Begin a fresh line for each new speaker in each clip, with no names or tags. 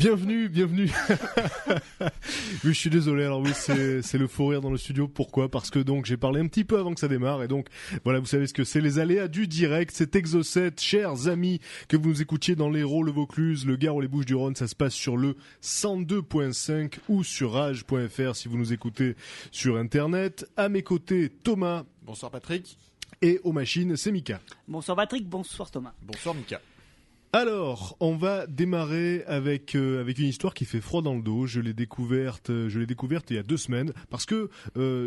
Bienvenue. Oui, je suis désolé. Alors oui, c'est le faux rire dans le studio. Pourquoi ? Parce que donc j'ai parlé un petit peu avant que ça démarre et donc voilà, vous savez ce que c'est, les aléas du direct. C'est Exocet, chers amis, que vous nous écoutiez dans l'Hérault, le Vaucluse, le Gard ou les Bouches-du-Rhône. Ça se passe sur le 102.5 ou sur rage.fr si vous nous écoutez sur Internet. À mes côtés, Thomas.
Bonsoir Patrick.
Et aux machines, c'est Mika.
Bonsoir Patrick, bonsoir Thomas.
Bonsoir Mika.
Alors, on va démarrer avec une histoire qui fait froid dans le dos. Je l'ai découverte il y a 2 semaines parce que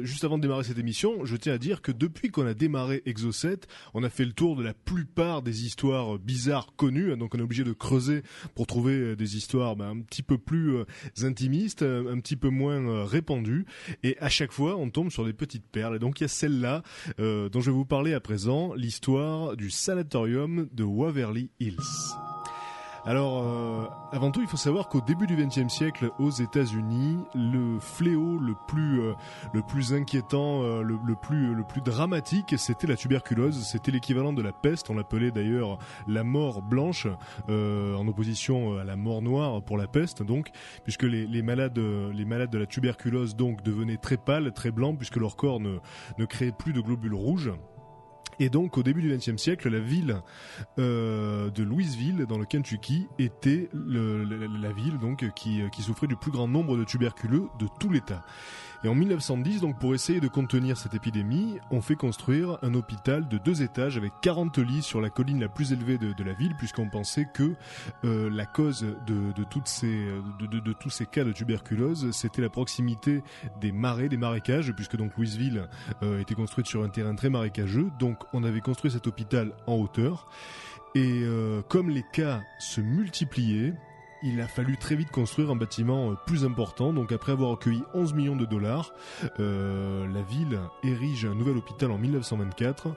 juste avant de démarrer cette émission, je tiens à dire que depuis qu'on a démarré Exocet, on a fait le tour de la plupart des histoires bizarres connues. Donc on est obligé de creuser pour trouver des histoires un petit peu plus intimistes, un petit peu moins répandues. Et à chaque fois, on tombe sur des petites perles. Et donc il y a celle-là dont je vais vous parler à présent, l'histoire du sanatorium de Waverly Hills. Alors, avant tout, il faut savoir qu'au début du XXe siècle, aux États-Unis, le fléau le plus inquiétant, le plus dramatique, c'était la tuberculose. C'était l'équivalent de la peste. On l'appelait d'ailleurs la mort blanche, en opposition à la mort noire pour la peste. Donc, puisque les malades de la tuberculose donc devenaient très pâles, très blancs, puisque leur corps ne créait plus de globules rouges. Et donc, au début du XXe siècle, la ville de Louisville, dans le Kentucky, était la ville donc qui souffrait du plus grand nombre de tuberculeux de tout l'État. Et en 1910, donc pour essayer de contenir cette épidémie, on fait construire un hôpital de 2 étages avec 40 lits sur la colline la plus élevée de la ville, puisqu'on pensait que la cause de tous ces cas de tuberculose, c'était la proximité des marais, des marécages, puisque donc Louisville était construite sur un terrain très marécageux. Donc on avait construit cet hôpital en hauteur. Et comme les cas se multipliaient, il a fallu très vite construire un bâtiment plus important. Donc après avoir recueilli 11 millions de dollars, la ville érige un nouvel hôpital en 1924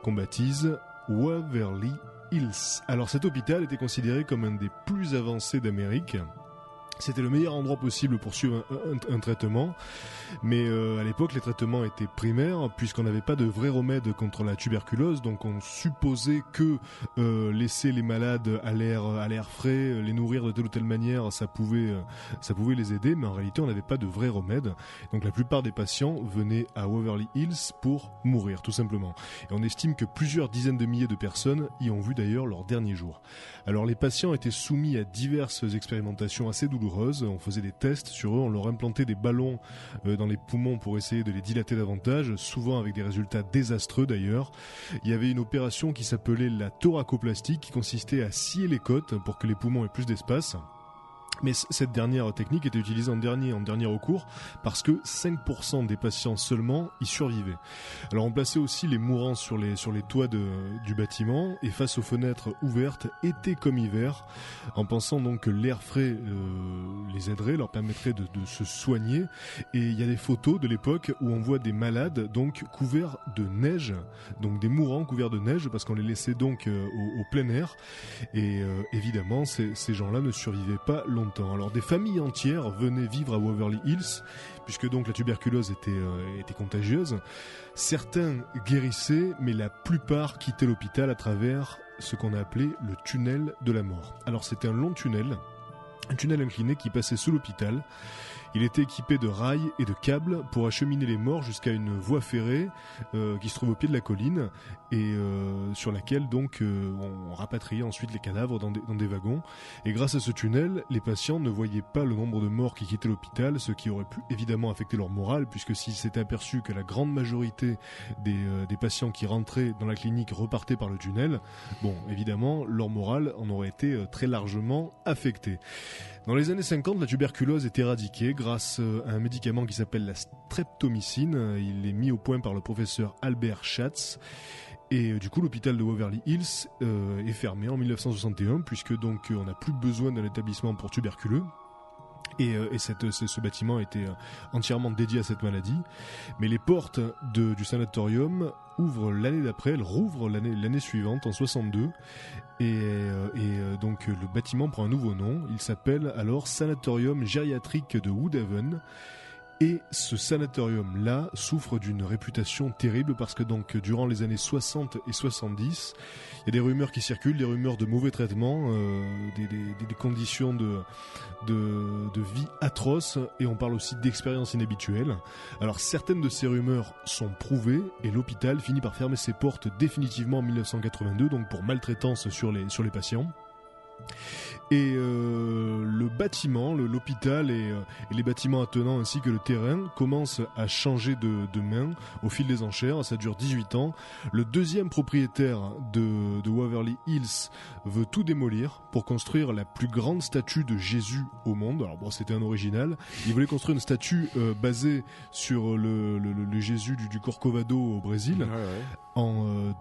qu'on baptise Waverly Hills. Alors cet hôpital était considéré comme un des plus avancés d'Amérique. C'était le meilleur endroit possible pour suivre un traitement, mais à l'époque les traitements étaient primaires puisqu'on n'avait pas de vrai remède contre la tuberculose, donc on supposait que laisser les malades à l'air frais, les nourrir de telle ou telle manière, ça pouvait les aider, mais en réalité on n'avait pas de vrai remède. Donc la plupart des patients venaient à Waverly Hills pour mourir tout simplement. Et on estime que plusieurs dizaines de milliers de personnes y ont vu d'ailleurs leur dernier jour. Alors les patients étaient soumis à diverses expérimentations assez douloureuses. On faisait des tests sur eux, on leur implantait des ballons dans les poumons pour essayer de les dilater davantage, souvent avec des résultats désastreux d'ailleurs. Il y avait une opération qui s'appelait la thoracoplastie qui consistait à scier les côtes pour que les poumons aient plus d'espace. Mais cette dernière technique était utilisée en dernier recours parce que 5% des patients seulement y survivaient. Alors on plaçait aussi les mourants sur les toits du bâtiment et face aux fenêtres ouvertes, été comme hiver, en pensant donc que l'air frais les aiderait, leur permettrait de se soigner. Et il y a des photos de l'époque où on voit des malades donc couverts de neige, donc des mourants couverts de neige parce qu'on les laissait donc au plein air. Et évidemment, ces gens-là ne survivaient pas longtemps. Alors des familles entières venaient vivre à Waverly Hills, puisque donc la tuberculose était contagieuse. Certains guérissaient, mais la plupart quittaient l'hôpital à travers ce qu'on a appelé le tunnel de la mort. Alors c'était un long tunnel, un tunnel incliné qui passait sous l'hôpital. Il était équipé de rails et de câbles pour acheminer les morts jusqu'à une voie ferrée qui se trouve au pied de la colline et sur laquelle donc on rapatriait ensuite les cadavres dans des wagons. Et grâce à ce tunnel, les patients ne voyaient pas le nombre de morts qui quittaient l'hôpital, ce qui aurait pu évidemment affecter leur morale, puisque s'ils s'étaient aperçus que la grande majorité des patients qui rentraient dans la clinique repartaient par le tunnel, bon, évidemment, leur morale en aurait été très largement affectée. Dans les années 50, la tuberculose est éradiquée grâce à un médicament qui s'appelle la streptomycine. Il est mis au point par le professeur Albert Schatz. Et du coup, l'hôpital de Waverly Hills est fermé en 1961, puisque donc on n'a plus besoin d'un établissement pour tuberculeux. Et ce bâtiment était entièrement dédié à cette maladie. Mais les portes du sanatorium ouvrent l'année d'après, elles rouvrent l'année suivante, en 62. Et donc le bâtiment prend un nouveau nom. Il s'appelle alors Sanatorium Gériatrique de Woodhaven. Et ce sanatorium-là souffre d'une réputation terrible parce que donc durant les années 60 et 70, il y a des rumeurs qui circulent, des rumeurs de mauvais traitements, des conditions de vie atroces, et on parle aussi d'expériences inhabituelles. Alors certaines de ces rumeurs sont prouvées et l'hôpital finit par fermer ses portes définitivement en 1982, donc pour maltraitance sur les patients. Et le bâtiment, l'hôpital et les bâtiments attenants ainsi que le terrain commencent à changer de main au fil des enchères. Ça dure 18 ans. Le deuxième propriétaire de Waverly Hills veut tout démolir pour construire la plus grande statue de Jésus au monde. Alors bon, c'était un original. Il voulait construire une statue basée sur le Jésus du Corcovado au Brésil, en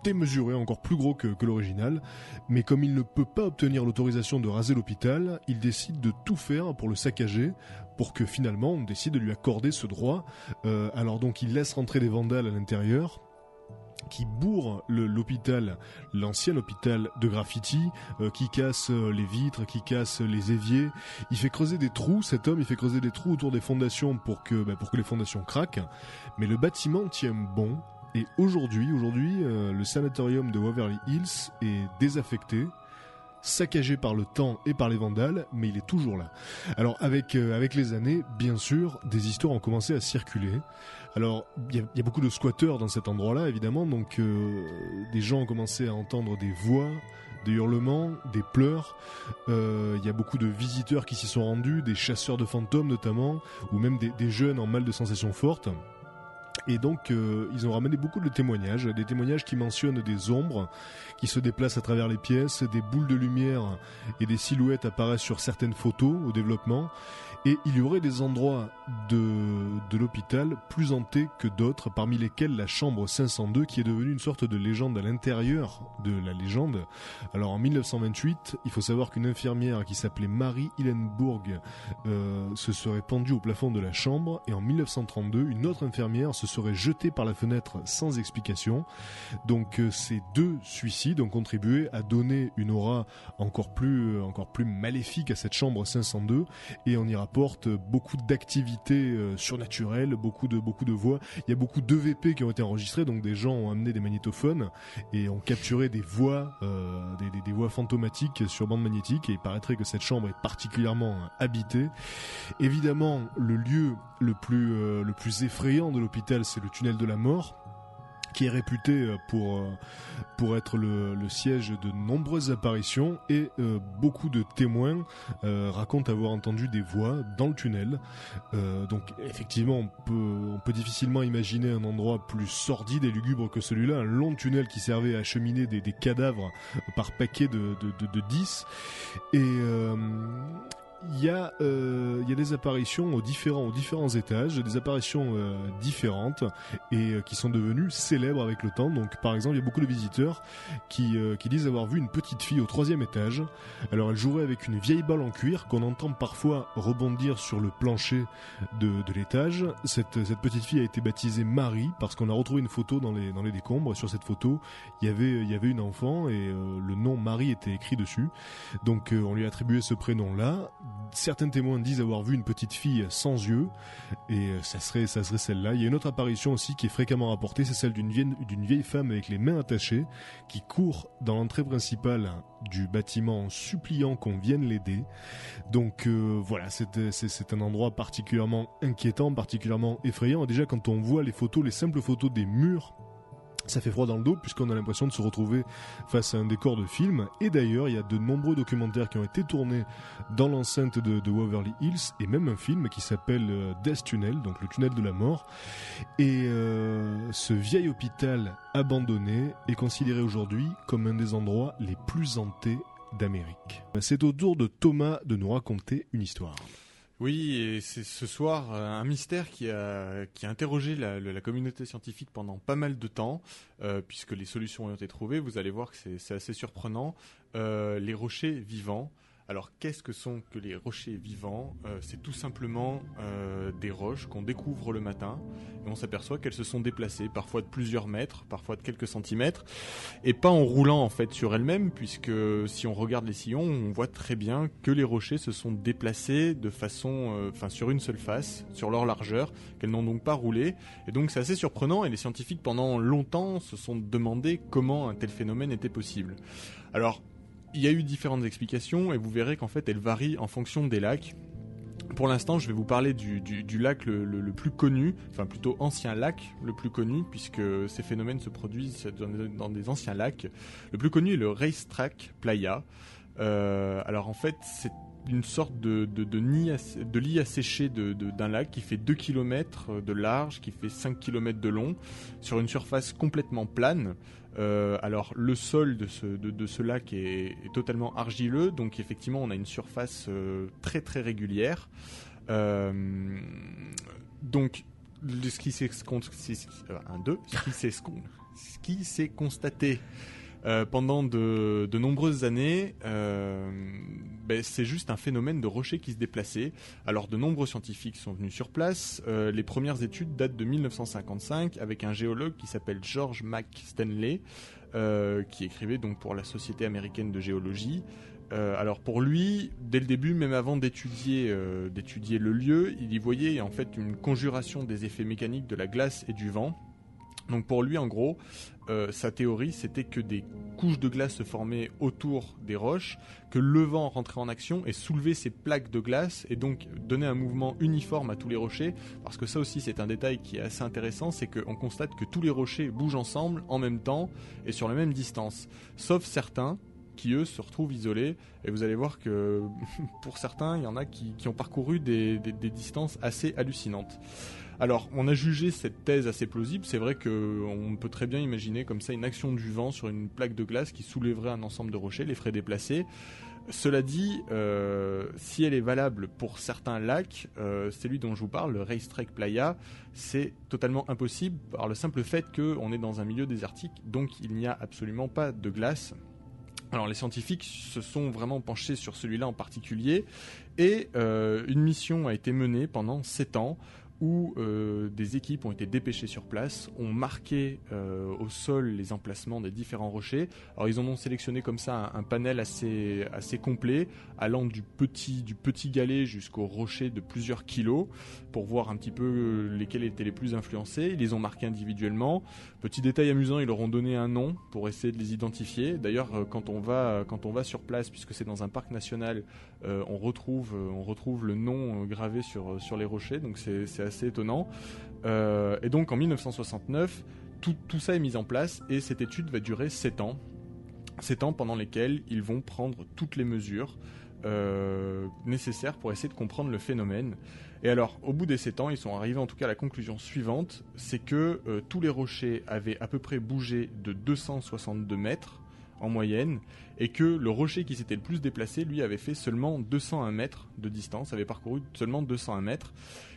démesuré, encore plus gros que l'original, mais comme il ne peut pas obtenir l'autorisation de raser l'hôpital, il décide de tout faire pour le saccager, pour que finalement on décide de lui accorder ce droit. Alors donc il laisse rentrer des vandales à l'intérieur, qui bourrent l'hôpital, l'ancien hôpital de graffiti, qui casse les vitres, qui casse les éviers. Il fait creuser des trous, cet homme, il fait creuser des trous autour des fondations pour que les fondations craquent, mais le bâtiment tient bon. Et aujourd'hui, le sanatorium de Waverly Hills est désaffecté, saccagé par le temps et par les vandales, mais il est toujours là. Alors avec les années, bien sûr, des histoires ont commencé à circuler. Alors il y a beaucoup de squatteurs dans cet endroit-là, évidemment, donc des gens ont commencé à entendre des voix, des hurlements, des pleurs. Il y a beaucoup de visiteurs qui s'y sont rendus, des chasseurs de fantômes notamment, ou même des jeunes en mal de sensations fortes. Et donc ils ont ramené beaucoup de témoignages, des témoignages qui mentionnent des ombres qui se déplacent à travers les pièces, des boules de lumière et des silhouettes apparaissent sur certaines photos au développement. Et il y aurait des endroits de l'hôpital plus hantés que d'autres, parmi lesquels la chambre 502 qui est devenue une sorte de légende à l'intérieur de la légende. Alors en 1928, il faut savoir qu'une infirmière qui s'appelait Marie Hillenburg se serait pendue au plafond de la chambre, et en 1932, une autre infirmière se serait jetée par la fenêtre sans explication. Donc ces deux suicides ont contribué à donner une aura encore plus maléfique à cette chambre 502, et on y rapporte beaucoup d'activités surnaturelles, beaucoup de voix. Il y a beaucoup d'EVP qui ont été enregistrés, donc des gens ont amené des magnétophones et ont capturé des voix, des voix fantomatiques sur bande magnétique, et il paraîtrait que cette chambre est particulièrement habitée. Évidemment, le lieu le plus effrayant de l'hôpital, c'est le tunnel de la mort, qui est réputé pour être le siège de nombreuses apparitions, et beaucoup de témoins racontent avoir entendu des voix dans le tunnel. Donc effectivement, on peut difficilement imaginer un endroit plus sordide et lugubre que celui-là, un long tunnel qui servait à acheminer des cadavres par paquet de 10. Et il y a des apparitions aux différents étages, des apparitions différentes, et qui sont devenues célèbres avec le temps. Donc par exemple, il y a beaucoup de visiteurs qui disent avoir vu une petite fille au 3e étage. Alors elle jouait avec une vieille balle en cuir qu'on entend parfois rebondir sur le plancher de l'étage. Cette petite fille a été baptisée Marie parce qu'on a retrouvé une photo dans les décombres. Sur cette photo, il y avait une enfant, et le nom Marie était écrit dessus. Donc on lui a attribué ce prénom-là. Certains témoins disent avoir vu une petite fille sans yeux, et ça serait celle-là. Il y a une autre apparition aussi qui est fréquemment rapportée, c'est celle d'une vieille femme avec les mains attachées, qui court dans l'entrée principale du bâtiment en suppliant qu'on vienne l'aider. Donc voilà, c'est un endroit particulièrement inquiétant, particulièrement effrayant. Et déjà quand on voit les simples photos des murs, ça fait froid dans le dos, puisqu'on a l'impression de se retrouver face à un décor de film. Et d'ailleurs, il y a de nombreux documentaires qui ont été tournés dans l'enceinte de Waverly Hills, et même un film qui s'appelle Death Tunnel, donc le tunnel de la mort. Et ce vieil hôpital abandonné est considéré aujourd'hui comme un des endroits les plus hantés d'Amérique. C'est au tour de Thomas de nous raconter une histoire.
Oui, et c'est ce soir un mystère qui a interrogé la communauté scientifique pendant pas mal de temps, puisque les solutions ont été trouvées. Vous allez voir que c'est assez surprenant. Les rochers vivants. Alors, qu'est-ce que sont que les rochers vivants ? C'est tout simplement des roches qu'on découvre le matin et on s'aperçoit qu'elles se sont déplacées, parfois de plusieurs mètres, parfois de quelques centimètres, et pas en roulant en fait sur elles-mêmes, puisque si on regarde les sillons, on voit très bien que les rochers se sont déplacés de façon, sur une seule face, sur leur largeur, qu'elles n'ont donc pas roulé. Et donc c'est assez surprenant et les scientifiques pendant longtemps se sont demandé comment un tel phénomène était possible. Alors, il y a eu différentes explications et vous verrez qu'en fait elles varient en fonction des lacs. Pour l'instant, je vais vous parler du lac le plus connu, enfin plutôt ancien lac le plus connu, puisque ces phénomènes se produisent dans des anciens lacs. Le plus connu est le Racetrack Playa. Alors en fait, c'est une sorte de lit asséché d'un lac qui fait 2 km de large, qui fait 5 km de long, sur une surface complètement plane. Alors le sol de ce lac est totalement argileux, donc effectivement on a une surface très très régulière. Donc ce qui s'est constaté pendant de nombreuses années, c'est juste un phénomène de rochers qui se déplaçaient. Alors de nombreux scientifiques sont venus sur place. Les premières études datent de 1955 avec un géologue qui s'appelle George McStanley, qui écrivait donc pour la Société américaine de géologie. Alors pour lui, dès le début, même avant d'étudier le lieu, il y voyait en fait une conjuration des effets mécaniques de la glace et du vent. Donc pour lui, en gros, sa théorie, c'était que des couches de glace se formaient autour des roches, que le vent rentrait en action et soulevait ces plaques de glace et donc donnait un mouvement uniforme à tous les rochers. Parce que ça aussi, c'est un détail qui est assez intéressant, c'est qu'on constate que tous les rochers bougent ensemble en même temps et sur la même distance, sauf certains qui eux se retrouvent isolés, et vous allez voir que pour certains il y en a qui ont parcouru des distances assez hallucinantes. Alors on a jugé cette thèse assez plausible, c'est vrai qu'on peut très bien imaginer comme ça une action du vent sur une plaque de glace qui soulèverait un ensemble de rochers, les ferait déplacer. Cela dit, si elle est valable pour certains lacs, celui dont je vous parle, le Racetrack Playa, c'est totalement impossible par le simple fait qu'on est dans un milieu désertique, donc il n'y a absolument pas de glace. Alors les scientifiques se sont vraiment penchés sur celui-là en particulier et une mission a été menée pendant 7 ans où des équipes ont été dépêchées sur place, ont marqué au sol les emplacements des différents rochers. Alors ils en ont sélectionné comme ça un panel assez complet, allant du petit galet jusqu'au rocher de plusieurs kilos, pour voir un petit peu lesquels étaient les plus influencés. Ils les ont marqués individuellement. Petit détail amusant, ils leur ont donné un nom pour essayer de les identifier. D'ailleurs, quand on va sur place, puisque c'est dans un parc national, on retrouve le nom gravé sur les rochers, donc c'est assez étonnant. Et donc en 1969, tout ça est mis en place et cette étude va durer 7 ans. 7 ans pendant lesquels ils vont prendre toutes les mesures nécessaires pour essayer de comprendre le phénomène. Et alors, au bout des 7 ans, ils sont arrivés en tout cas à la conclusion suivante, c'est que tous les rochers avaient à peu près bougé de 262 mètres en moyenne, et que le rocher qui s'était le plus déplacé, lui, avait fait seulement 201 mètres de distance, avait parcouru seulement 201 mètres.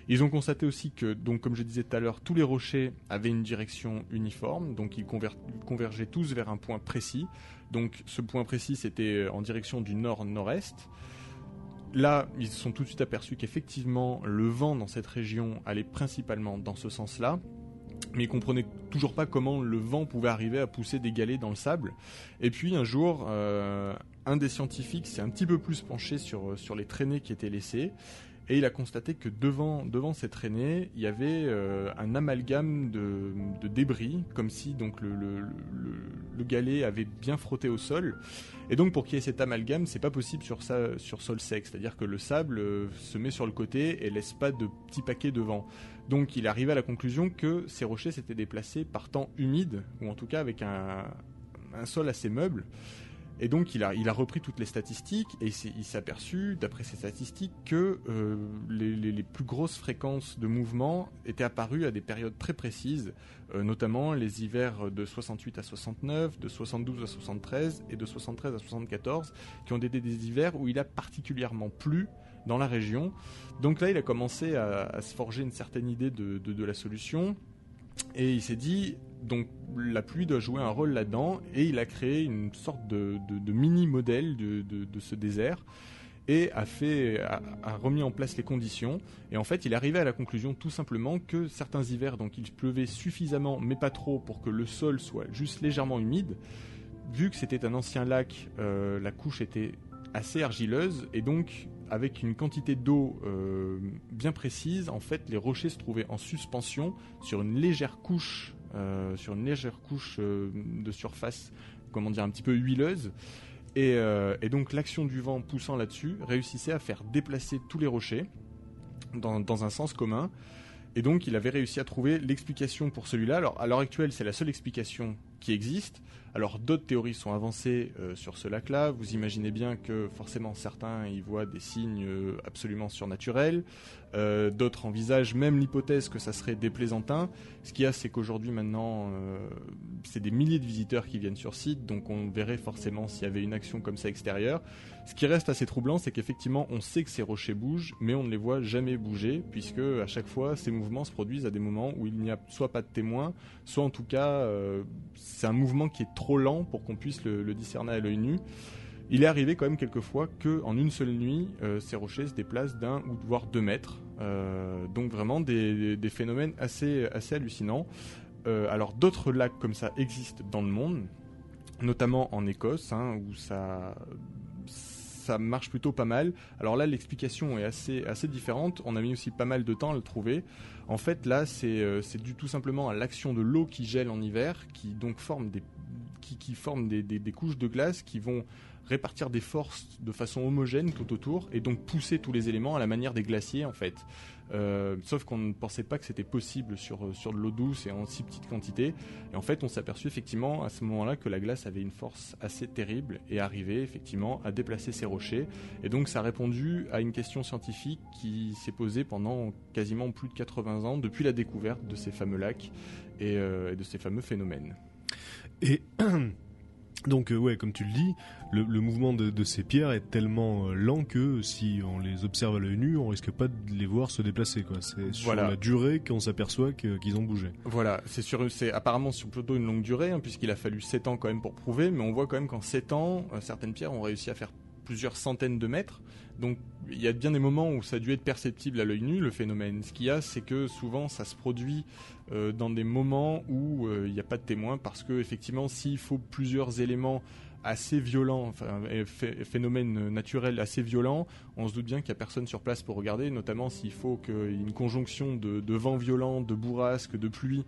Ils ont constaté aussi que, donc, comme je disais tout à l'heure, tous les rochers avaient une direction uniforme, donc ils convergeaient tous vers un point précis. Donc ce point précis, c'était en direction du nord-nord-est. Là, ils se sont tout de suite aperçus qu'effectivement, le vent dans cette région allait principalement dans ce sens-là. Mais ils ne comprenaient toujours pas comment le vent pouvait arriver à pousser des galets dans le sable. Et puis un jour, un des scientifiques s'est un petit peu plus penché sur les traînées qui étaient laissées. Et il a constaté que devant ces traînées, il y avait un amalgame de débris, comme si donc le galet avait bien frotté au sol. Et donc pour qu'il y ait cet amalgame, c'est pas possible sur sol sec, c'est-à-dire que le sable se met sur le côté et laisse pas de petits paquets devant. Donc il arrive à la conclusion que ces rochers s'étaient déplacés par temps humide, ou en tout cas avec un sol assez meuble. Et donc il a repris toutes les statistiques et il s'est aperçu, d'après ces statistiques, que les plus grosses fréquences de mouvement étaient apparues à des périodes très précises, notamment les hivers de 68 à 69, de 72 à 73 et de 73 à 74, qui ont été des hivers où il a particulièrement plu dans la région. Donc là il a commencé à se forger une certaine idée de la solution. Et il s'est dit, donc la pluie doit jouer un rôle là-dedans, et il a créé une sorte de mini-modèle de ce désert. et a remis en place les conditions. Et en fait, il est arrivé à la conclusion tout simplement que certains hivers, donc il pleuvait suffisamment, mais pas trop, pour que le sol soit juste légèrement humide. Vu que c'était un ancien lac, la couche était assez argileuse, et donc avec une quantité d'eau bien précise, en fait, les rochers se trouvaient en suspension sur une légère couche, de surface, un petit peu huileuse. Et donc l'action du vent poussant là-dessus réussissait à faire déplacer tous les rochers dans un sens commun. Et donc il avait réussi à trouver l'explication pour celui-là. Alors à l'heure actuelle, c'est la seule explication qui existe. Alors d'autres théories sont avancées sur ce lac-là. Vous imaginez bien que forcément certains y voient des signes absolument surnaturels. D'autres envisagent même l'hypothèse que ça serait des Plaisantins. Ce qu'il y a, c'est qu'aujourd'hui maintenant, c'est des milliers de visiteurs qui viennent sur site, donc on verrait forcément s'il y avait une action comme ça extérieure. Ce qui reste assez troublant, c'est qu'effectivement on sait que ces rochers bougent, mais on ne les voit jamais bouger, puisque à chaque fois ces mouvements se produisent à des moments où il n'y a soit pas de témoins, soit en tout cas c'est un mouvement qui est trop lent pour qu'on puisse le discerner à l'œil nu. Il est arrivé quand même quelquefois qu'en une seule nuit, ces rochers se déplacent d'1 ou voire 2 mètres. Donc vraiment des phénomènes assez hallucinants. Alors d'autres lacs comme ça existent dans le monde, notamment en Écosse, où ça marche plutôt pas mal. Alors là, l'explication est assez différente. On a mis aussi pas mal de temps à le trouver. En fait, là, c'est dû tout simplement à l'action de l'eau qui gèle en hiver, qui donc forme des couches de glace qui vont répartir des forces de façon homogène tout autour et donc pousser tous les éléments à la manière des glaciers en fait. Sauf qu'on ne pensait pas que c'était possible sur de l'eau douce et en si petite quantité. Et en fait, on s'est aperçu effectivement à ce moment-là que la glace avait une force assez terrible et arrivait effectivement à déplacer ces rochers. Et donc ça a répondu à une question scientifique qui s'est posée pendant quasiment plus de 80 ans depuis la découverte de ces fameux lacs et de ces fameux phénomènes.
Et donc comme tu le dis, le mouvement de ces pierres est tellement lent que si on les observe à l'œil nu, on risque pas de les voir se déplacer, quoi. C'est sur la durée qu'on s'aperçoit qu'ils ont bougé.
Voilà, c'est apparemment sur plutôt une longue durée, puisqu'il a fallu 7 ans quand même pour prouver, mais on voit quand même qu'en 7 ans, certaines pierres ont réussi à faire plusieurs centaines de mètres. Donc il y a bien des moments où ça a dû être perceptible à l'œil nu, le phénomène. Ce qu'il y a, c'est que souvent ça se produit dans des moments où il n'y a pas de témoins, parce que effectivement, s'il faut plusieurs éléments assez violents, phénomènes naturels assez violents, on se doute bien qu'il n'y a personne sur place pour regarder, notamment s'il faut qu'il y ait une conjonction de vents violents, de bourrasques, de pluie,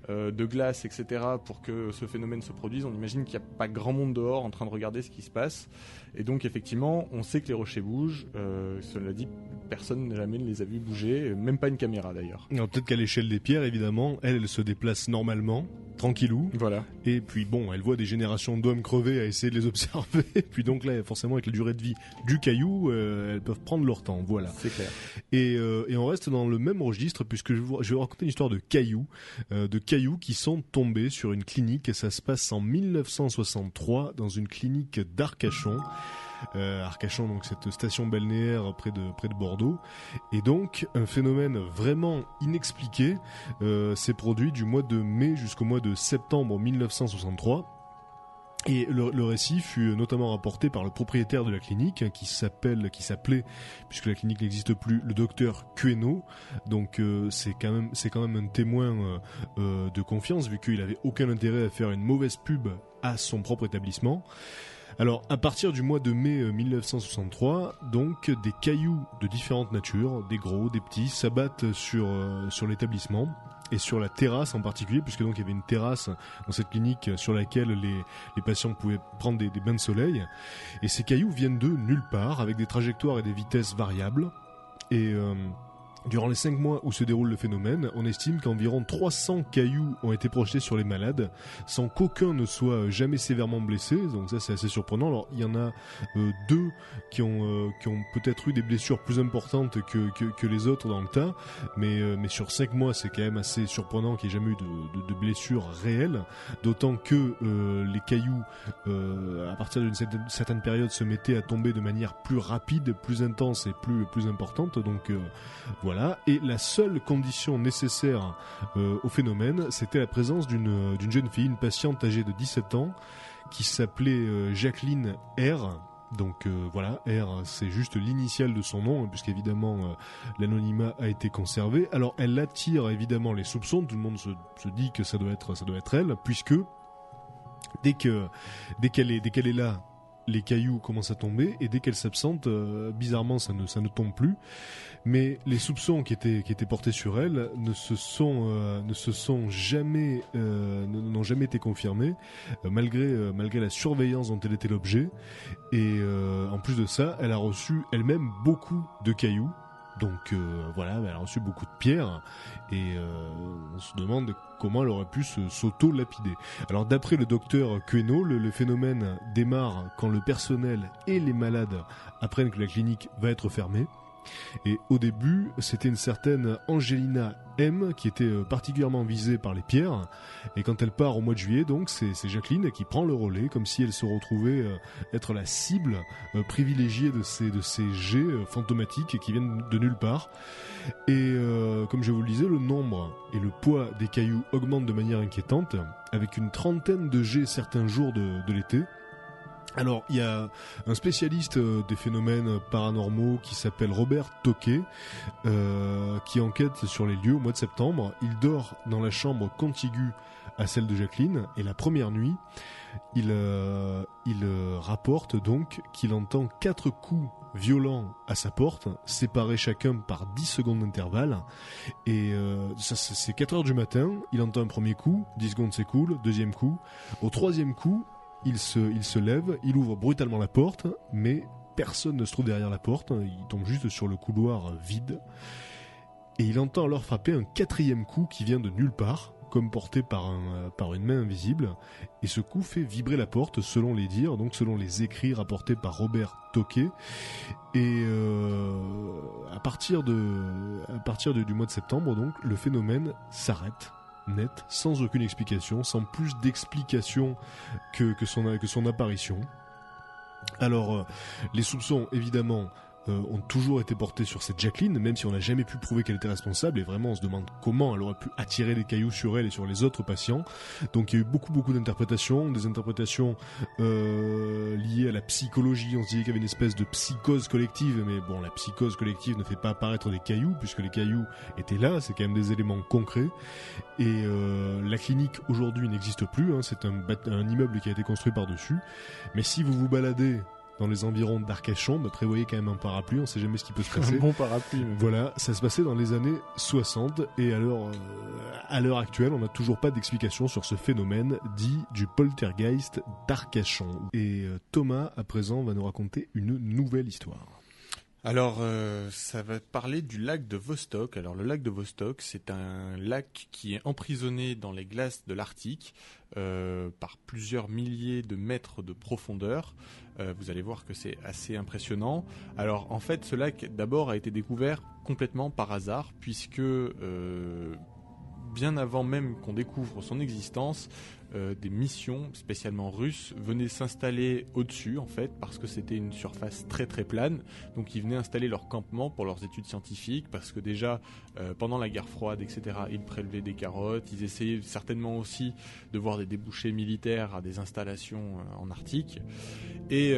de glace, etc. pour que ce phénomène se produise. On imagine qu'il n'y a pas grand monde dehors en train de regarder ce qui se passe. Et donc effectivement, on sait que les rochers bougent. Cela dit, personne jamais ne les a vus bouger, même pas une caméra d'ailleurs.
Alors, peut-être qu'à l'échelle des pierres, évidemment, elles se déplacent normalement, tranquillou.
Voilà.
Et puis bon, elles voient des générations d'hommes crever à essayer de les observer. Et puis donc là, forcément, avec la durée de vie du caillou, elles peuvent prendre leur temps. Voilà.
C'est clair.
Et on reste dans le même registre, puisque je vais vous raconter une histoire de cailloux qui sont tombés sur une clinique. Et ça se passe en 1963 dans une clinique d'Arcachon. Arcachon, donc cette station balnéaire près de Bordeaux. Et donc un phénomène vraiment inexpliqué s'est produit du mois de mai jusqu'au mois de septembre 1963. Et le récit fut notamment rapporté par le propriétaire de la clinique, qui s'appelait, puisque la clinique n'existe plus, le docteur Queno. Donc c'est quand même un témoin de confiance, vu qu'il avait aucun intérêt à faire une mauvaise pub à son propre établissement. Alors, à partir du mois de mai 1963, donc des cailloux de différentes natures, des gros, des petits, s'abattent sur l'établissement et sur la terrasse en particulier, puisque donc il y avait une terrasse dans cette clinique sur laquelle les patients pouvaient prendre des bains de soleil. Et ces cailloux viennent de nulle part, avec des trajectoires et des vitesses variables. Et durant les 5 mois où se déroule le phénomène, on estime qu'environ 300 cailloux ont été projetés sur les malades, sans qu'aucun ne soit jamais sévèrement blessé. Donc ça, c'est assez surprenant. Alors il y en a 2 qui ont peut-être eu des blessures plus importantes que les autres dans le tas, mais sur 5 mois, c'est quand même assez surprenant qu'il n'y ait jamais eu de blessures réelles. D'autant que les cailloux, à partir d'une certaine période, se mettaient à tomber de manière plus rapide, plus intense et plus importante. Donc voilà. Et la seule condition nécessaire au phénomène, c'était la présence d'une jeune fille, une patiente âgée de 17 ans, qui s'appelait Jacqueline R. Donc voilà, R, c'est juste l'initiale de son nom, puisqu'évidemment l'anonymat a été conservé. Alors elle attire évidemment les soupçons, tout le monde se dit que ça doit être elle, puisque dès qu'elle est là, les cailloux commencent à tomber, et dès qu'elle s'absente, bizarrement ça ne tombe plus. Mais les soupçons qui étaient portés sur elle n'ont jamais été confirmés, malgré la surveillance dont elle était l'objet. Et en plus de ça, elle a reçu elle-même beaucoup de cailloux. Donc voilà, elle a reçu beaucoup de pierres, et on se demande comment elle aurait pu s'auto-lapider. Alors d'après le docteur Queno, le phénomène démarre quand le personnel et les malades apprennent que la clinique va être fermée. Et au début, c'était une certaine Angelina M qui était particulièrement visée par les pierres. Et quand elle part au mois de juillet, donc c'est Jacqueline qui prend le relais, comme si elle se retrouvait être la cible privilégiée de ces jets fantomatiques qui viennent de nulle part. Et comme je vous le disais, le nombre et le poids des cailloux augmentent de manière inquiétante, avec une trentaine de jets certains jours de l'été. Alors, il y a un spécialiste des phénomènes paranormaux qui s'appelle Robert Toquet, qui enquête sur les lieux au mois de septembre. Il dort dans la chambre contiguë à celle de Jacqueline, et la première nuit, il rapporte donc qu'il entend 4 coups violents à sa porte, séparés chacun par 10 secondes d'intervalle. Et ça, c'est 4 heures du matin, il entend un premier coup, 10 secondes s'écoulent, deuxième coup. Au troisième coup, il se lève, il ouvre brutalement la porte, mais personne ne se trouve derrière la porte, il tombe juste sur le couloir vide. Et il entend alors frapper un 4e coup qui vient de nulle part, comme porté par une main invisible, et ce coup fait vibrer la porte selon les dires, donc selon les écrits rapportés par Robert Toquet. Et à partir du mois de septembre, donc, le phénomène s'arrête net, sans aucune explication, sans plus d'explication que son apparition. Alors, les soupçons, évidemment, ont toujours été portés sur cette Jacqueline, même si on n'a jamais pu prouver qu'elle était responsable, et vraiment on se demande comment elle aurait pu attirer les cailloux sur elle et sur les autres patients. Donc il y a eu beaucoup d'interprétations, des interprétations liées à la psychologie. On se disait qu'il y avait une espèce de psychose collective, mais bon, la psychose collective ne fait pas apparaître des cailloux, puisque les cailloux étaient là, c'est quand même des éléments concrets. Et la clinique aujourd'hui n'existe plus, c'est un immeuble qui a été construit par-dessus. Mais si vous vous baladez dans les environs d'Arcachon, prévoyez quand même un parapluie, on sait jamais ce qui peut se passer.
Un bon parapluie.
Voilà, ça se passait dans les années 60, et à l'heure actuelle, on n'a toujours pas d'explication sur ce phénomène dit du poltergeist d'Arcachon. Et Thomas, à présent, va nous raconter une nouvelle histoire.
Alors, ça va parler du lac de Vostok. Alors, le lac de Vostok, c'est un lac qui est emprisonné dans les glaces de l'Arctique par plusieurs milliers de mètres de profondeur. Vous allez voir que c'est assez impressionnant. Alors, en fait, ce lac, d'abord, a été découvert complètement par hasard, puisque bien avant même qu'on découvre son existence, des missions spécialement russes venaient s'installer au-dessus, en fait, parce que c'était une surface très très plane. Donc ils venaient installer leur campement pour leurs études scientifiques, parce que déjà pendant la guerre froide, etc., ils prélevaient des carottes, ils essayaient certainement aussi de voir des débouchés militaires à des installations en Arctique. Et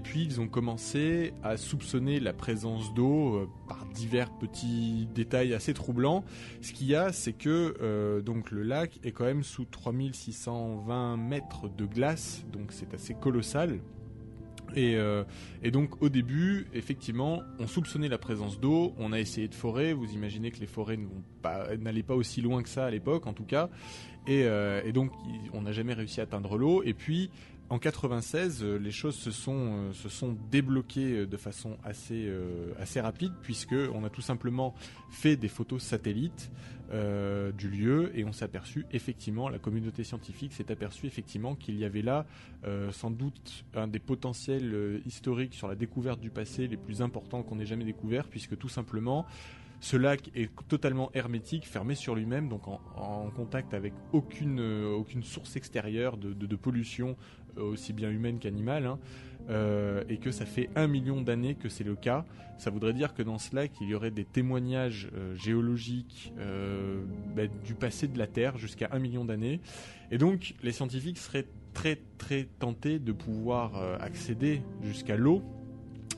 puis ils ont commencé à soupçonner la présence d'eau par divers petits détails assez troublants. Ce qu'il y a, c'est que donc le lac est quand même sous 3620 mètres de glace, donc c'est assez colossal. Et donc au début, effectivement, on soupçonnait la présence d'eau, on a essayé de forer, vous imaginez que les forêts n'allaient pas aussi loin que ça à l'époque en tout cas, et donc on n'a jamais réussi à atteindre l'eau. Et puis en 96, les choses se sont débloquées de façon assez rapide, puisque on a tout simplement fait des photos satellites du lieu, et on s'est aperçu effectivement, la communauté scientifique s'est aperçue effectivement qu'il y avait là sans doute un des potentiels historiques sur la découverte du passé les plus importants qu'on ait jamais découvert, puisque tout simplement ce lac est totalement hermétique, fermé sur lui-même, donc en contact avec aucune source extérieure de pollution, aussi bien humaine qu'animale, et que ça fait 1 million d'années que c'est le cas. Ça voudrait dire que dans ce lac, il y aurait des témoignages géologiques du passé de la Terre jusqu'à 1 million d'années. Et donc, les scientifiques seraient très très tentés de pouvoir accéder jusqu'à l'eau.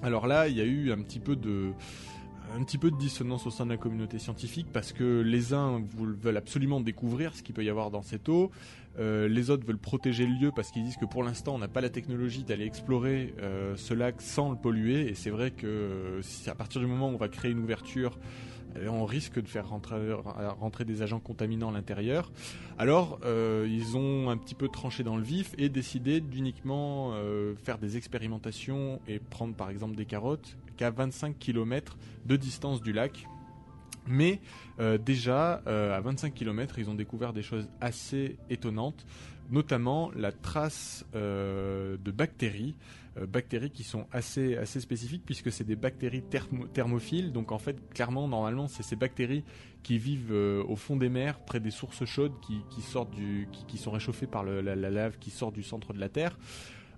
Alors là, il y a eu un petit peu de dissonance au sein de la communauté scientifique parce que les uns veulent absolument découvrir ce qu'il peut y avoir dans cette eau, les autres veulent protéger le lieu parce qu'ils disent que pour l'instant on n'a pas la technologie d'aller explorer ce lac sans le polluer, et c'est vrai que à partir du moment où on va créer une ouverture, on risque de faire rentrer des agents contaminants à l'intérieur. Alors ils ont un petit peu tranché dans le vif et décidé d'uniquement faire des expérimentations et prendre par exemple des carottes qu'à 25 km de distance du lac. Mais déjà à 25 km ils ont découvert des choses assez étonnantes, notamment la trace de bactéries qui sont assez spécifiques puisque c'est des bactéries thermophiles. Donc en fait clairement normalement c'est ces bactéries qui vivent au fond des mers près des sources chaudes qui sont réchauffées par la lave qui sort du centre de la Terre.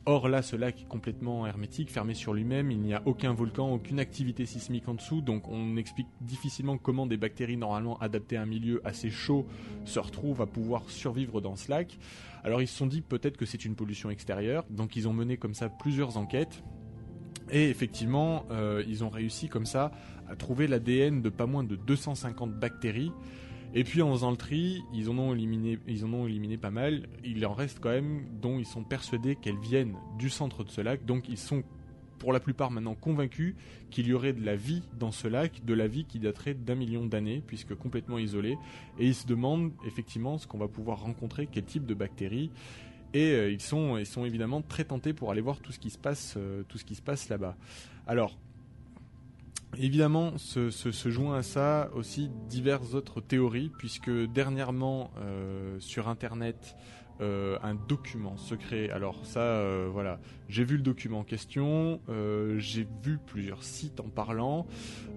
Or là, ce lac est complètement hermétique, fermé sur lui-même, il n'y a aucun volcan, aucune activité sismique en dessous, donc on explique difficilement comment des bactéries normalement adaptées à un milieu assez chaud se retrouvent à pouvoir survivre dans ce lac. Alors ils se sont dit peut-être que c'est une pollution extérieure, donc ils ont mené comme ça plusieurs enquêtes, et effectivement ils ont réussi comme ça à trouver l'ADN de pas moins de 250 bactéries. Et puis en faisant le tri, ils en ont éliminé pas mal. Il en reste quand même dont ils sont persuadés qu'elles viennent du centre de ce lac. Donc ils sont pour la plupart maintenant convaincus qu'il y aurait de la vie dans ce lac, de la vie qui daterait d'1 million d'années, puisque complètement isolée. Et ils se demandent effectivement ce qu'on va pouvoir rencontrer, quel type de bactéries. Et ils sont évidemment très tentés pour aller voir tout ce qui se passe là-bas. Alors, évidemment, se joint à ça aussi diverses autres théories, puisque dernièrement sur internet un document secret, alors ça voilà, j'ai vu le document en question, j'ai vu plusieurs sites en parlant,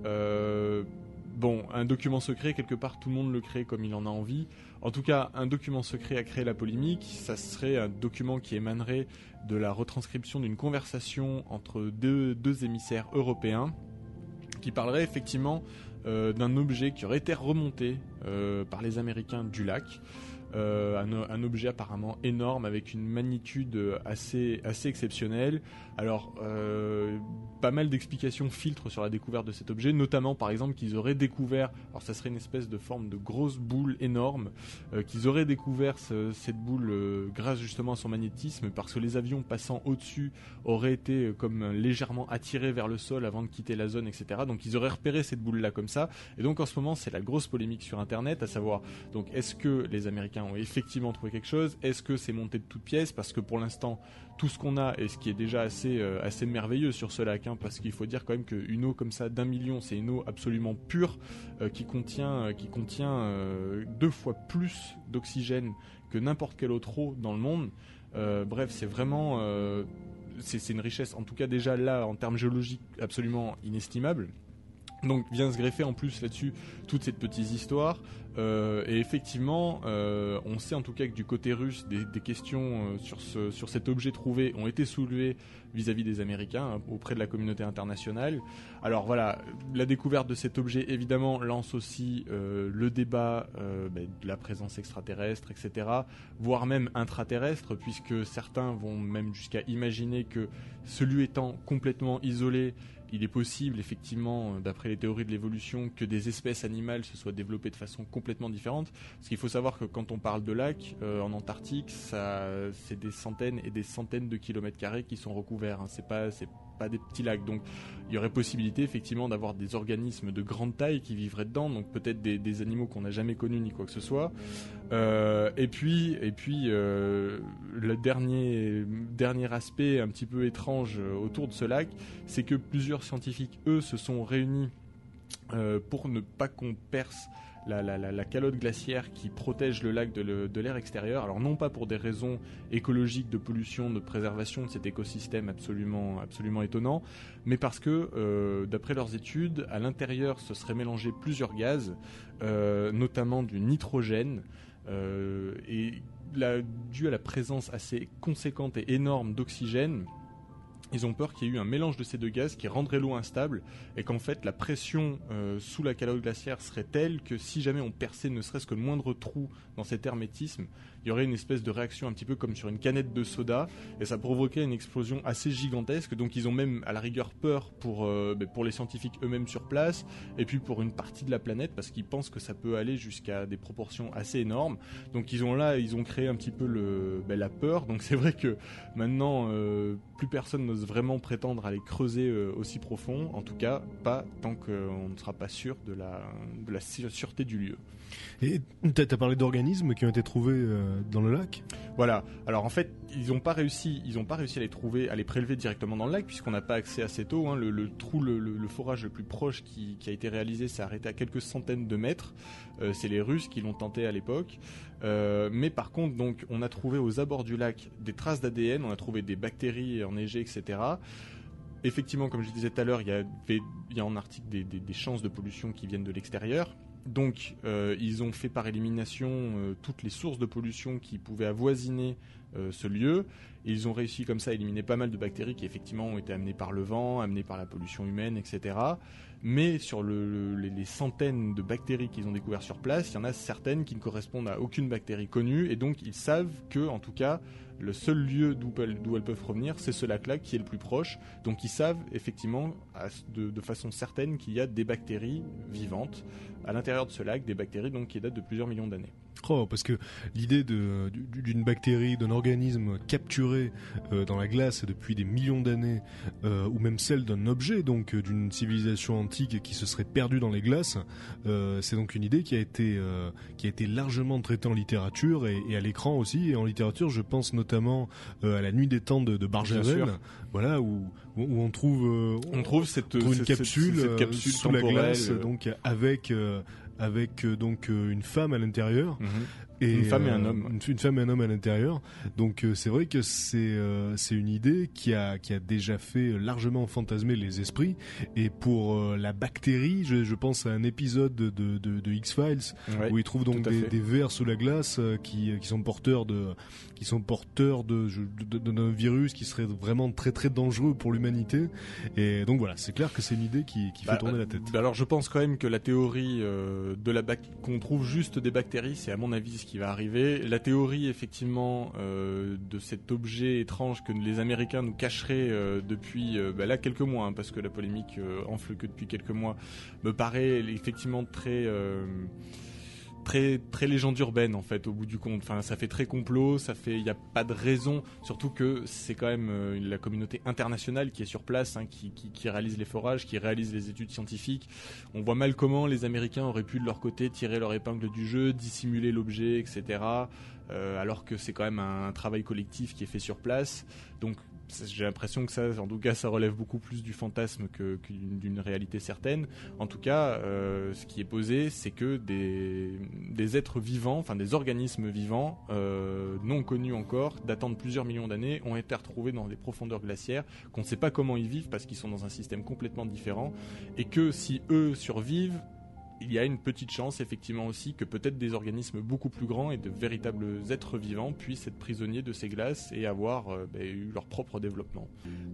bon, un document secret, quelque part tout le monde le crée comme il en a envie. En tout cas, un document secret a créé la polémique. Ça serait un document qui émanerait de la retranscription d'une conversation entre deux émissaires européens, qui parlerait effectivement d'un objet qui aurait été remonté par les Américains du lac. Un objet apparemment énorme avec une magnitude assez exceptionnelle. Alors, pas mal d'explications filtrent sur la découverte de cet objet, notamment par exemple qu'ils auraient découvert, alors ça serait une espèce de forme de grosse boule énorme, qu'ils auraient découvert cette boule grâce justement à son magnétisme, parce que les avions passant au-dessus auraient été comme légèrement attirés vers le sol avant de quitter la zone, etc. Donc ils auraient repéré cette boule là comme ça, et donc en ce moment c'est la grosse polémique sur internet, à savoir donc est-ce que les Américains ont effectivement trouvé quelque chose, est-ce que c'est monté de toutes pièces, parce que pour l'instant tout ce qu'on a, et ce qui est déjà assez merveilleux sur ce lac, parce qu'il faut dire quand même qu'une eau comme ça d'1 million, c'est une eau absolument pure qui contient 2 fois plus d'oxygène que n'importe quelle autre eau dans le monde. Bref, c'est vraiment c'est une richesse, en tout cas déjà là en termes géologiques, absolument inestimable. Donc vient se greffer en plus là-dessus toute cette petite histoire, et effectivement on sait en tout cas que du côté russe des questions sur cet objet trouvé ont été soulevées vis-à-vis des Américains, auprès de la communauté internationale. Alors voilà, la découverte de cet objet évidemment lance aussi le débat de la présence extraterrestre, etc., voire même intraterrestre, puisque certains vont même jusqu'à imaginer que celui étant complètement isolé, il est possible, effectivement, d'après les théories de l'évolution, que des espèces animales se soient développées de façon complètement différente. Parce qu'il faut savoir que quand on parle de lacs en Antarctique, c'est des centaines et des centaines de kilomètres carrés qui sont recouverts. C'est pas des petits lacs. Donc il y aurait possibilité, effectivement, d'avoir des organismes de grande taille qui vivraient dedans. Donc peut-être des animaux qu'on n'a jamais connus ni quoi que ce soit. Et puis le dernier aspect un petit peu étrange autour de ce lac, c'est que plusieurs scientifiques, eux, se sont réunis pour ne pas qu'on perce la calotte glaciaire qui protège le lac de l'air extérieur. Alors non pas pour des raisons écologiques de pollution, de préservation de cet écosystème absolument étonnant, mais parce que d'après leurs études, à l'intérieur se seraient mélangés plusieurs gaz, notamment du nitrogène, et dû à la présence assez conséquente et énorme d'oxygène, Ils ont peur qu'il y ait eu un mélange de ces deux gaz qui rendrait l'eau instable et qu'en fait la pression sous la calotte glaciaire serait telle que si jamais on perçait ne serait-ce que le moindre trou dans cet hermétisme, il y aurait une espèce de réaction un petit peu comme sur une canette de soda et ça provoquait une explosion assez gigantesque. Donc ils ont même à la rigueur peur pour les scientifiques eux-mêmes sur place et puis pour une partie de la planète parce qu'ils pensent que ça peut aller jusqu'à des proportions assez énormes. Donc ils ont créé un petit peu la peur. Donc c'est vrai que maintenant plus personne n'ose vraiment prétendre aller creuser aussi profond, en tout cas pas tant qu'on ne sera pas sûr de la sûreté du lieu.
Et t'as parlé d'organismes qui ont été trouvés dans le lac ?
Voilà. Alors en fait, ils n'ont pas réussi à les trouver, à les prélever directement dans le lac, puisqu'on n'a pas accès assez tôt. Hein. Le forage le plus proche qui a été réalisé s'est arrêté à quelques centaines de mètres. C'est les Russes qui l'ont tenté à l'époque. Mais par contre, donc, on a trouvé aux abords du lac des traces d'ADN, on a trouvé des bactéries enneigées, etc. Effectivement, comme je disais tout à l'heure, il y a en Arctique des chances de pollution qui viennent de l'extérieur. Donc, ils ont fait par élimination toutes les sources de pollution qui pouvaient avoisiner ce lieu. Et ils ont réussi comme ça à éliminer pas mal de bactéries qui effectivement ont été amenées par le vent, amenées par la pollution humaine, etc. Mais sur les centaines de bactéries qu'ils ont découvertes sur place, il y en a certaines qui ne correspondent à aucune bactérie connue. Et donc, ils savent que, en tout cas, le seul lieu d'où elles peuvent provenir, c'est ce lac-là qui est le plus proche. Donc ils savent effectivement de façon certaine qu'il y a des bactéries vivantes à l'intérieur de ce lac, des bactéries donc qui datent de plusieurs millions d'années.
Oh, parce que l'idée d'une bactérie, d'un organisme capturé dans la glace depuis des millions d'années, ou même celle d'un objet, donc d'une civilisation antique qui se serait perdue dans les glaces, c'est donc une idée qui a été largement traitée en littérature et à l'écran aussi. Et en littérature, je pense notamment à La Nuit des Temps de Barjavel, voilà, où on trouve une capsule sous
temporelle,
la glace, donc avec donc une femme à l'intérieur. Et
une femme et un homme.
Une femme et un homme à l'intérieur. Donc c'est vrai que c'est une idée qui a déjà fait largement fantasmer les esprits. Et pour la bactérie, je pense à un épisode de X-Files, ouais, où ils trouvent donc des vers sous la glace qui sont porteurs d'un virus qui serait vraiment très très dangereux pour l'humanité. Et donc voilà, c'est clair que c'est une idée qui fait tourner la tête.
Alors je pense quand même que la théorie qu'on trouve juste des bactéries, c'est à mon avis ce qui va arriver. La théorie effectivement de cet objet étrange que les Américains nous cacheraient depuis là quelques mois, hein, parce que la polémique enfle que depuis quelques mois, me paraît effectivement très légende urbaine en fait au bout du compte. Enfin, ça fait très complot, il n'y a pas de raison, surtout que c'est quand même la communauté internationale qui est sur place, hein, qui réalise les forages, qui réalise les études scientifiques. On voit mal comment les Américains auraient pu de leur côté tirer leur épingle du jeu, dissimuler l'objet, etc. Alors que c'est quand même un travail collectif qui est fait sur place. Donc j'ai l'impression que ça, en tout cas, ça relève beaucoup plus du fantasme que d'une réalité certaine. En tout cas, ce qui est posé, c'est que des êtres vivants, enfin des organismes vivants, non connus encore, datant de plusieurs millions d'années, ont été retrouvés dans des profondeurs glaciaires, qu'on ne sait pas comment ils vivent parce qu'ils sont dans un système complètement différent, et que si eux survivent, il y a une petite chance effectivement aussi que peut-être des organismes beaucoup plus grands et de véritables êtres vivants puissent être prisonniers de ces glaces et avoir eu leur propre développement.